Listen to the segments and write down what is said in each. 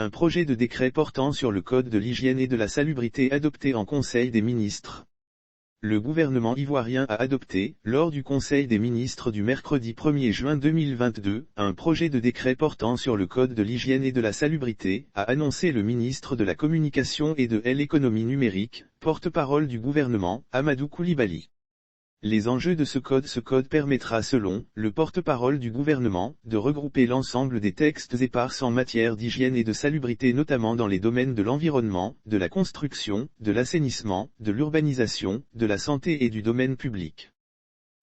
Un projet de décret portant sur le Code de l'hygiène et de la salubrité adopté en Conseil des ministres. Le gouvernement ivoirien a adopté, lors du Conseil des ministres du mercredi 1er juin 2022, un projet de décret portant sur le Code de l'hygiène et de la salubrité, a annoncé le ministre de la Communication et de l'économie numérique, porte-parole du gouvernement, Amadou Coulibaly. Les enjeux de ce code permettra selon le porte-parole du gouvernement, de regrouper l'ensemble des textes épars en matière d'hygiène et de salubrité notamment dans les domaines de l'environnement, de la construction, de l'assainissement, de l'urbanisation, de la santé et du domaine public.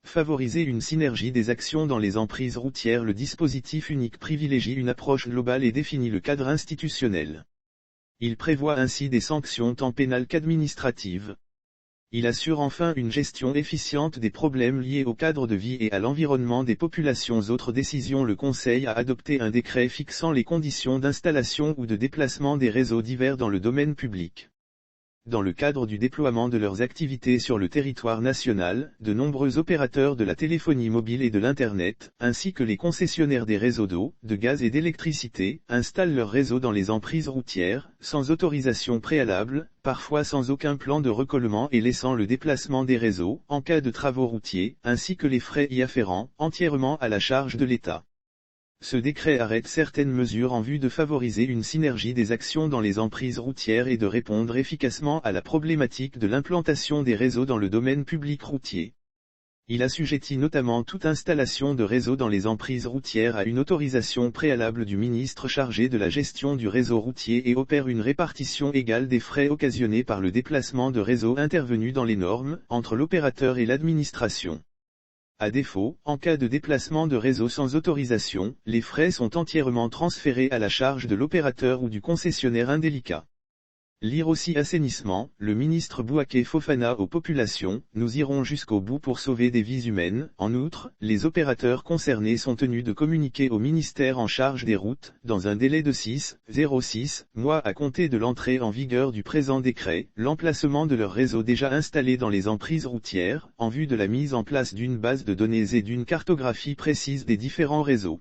Favoriser une synergie des actions dans les emprises routières. Le dispositif unique privilégie une approche globale et définit le cadre institutionnel. Il prévoit ainsi des sanctions tant pénales qu'administratives. Il assure enfin une gestion efficiente des problèmes liés au cadre de vie et à l'environnement des populations. Autre décision: le Conseil a adopté un décret fixant les conditions d'installation ou de déplacement des réseaux divers dans le domaine public. Dans le cadre du déploiement de leurs activités sur le territoire national, de nombreux opérateurs de la téléphonie mobile et de l'Internet, ainsi que les concessionnaires des réseaux d'eau, de gaz et d'électricité, installent leurs réseaux dans les emprises routières, sans autorisation préalable, parfois sans aucun plan de recollement et laissant le déplacement des réseaux, en cas de travaux routiers, ainsi que les frais y afférents, entièrement à la charge de l'État. Ce décret arrête certaines mesures en vue de favoriser une synergie des actions dans les emprises routières et de répondre efficacement à la problématique de l'implantation des réseaux dans le domaine public routier. Il assujettit notamment toute installation de réseau dans les emprises routières à une autorisation préalable du ministre chargé de la gestion du réseau routier et opère une répartition égale des frais occasionnés par le déplacement de réseaux intervenus dans les normes, entre l'opérateur et l'administration. À défaut, en cas de déplacement de réseau sans autorisation, les frais sont entièrement transférés à la charge de l'opérateur ou du concessionnaire indélicat. Lire aussi assainissement, le ministre Bouaké Fofana aux populations: nous irons jusqu'au bout pour sauver des vies humaines. En outre, les opérateurs concernés sont tenus de communiquer au ministère en charge des routes, dans un délai de 6 mois à compter de l'entrée en vigueur du présent décret, l'emplacement de leurs réseaux déjà installés dans les emprises routières, en vue de la mise en place d'une base de données et d'une cartographie précise des différents réseaux.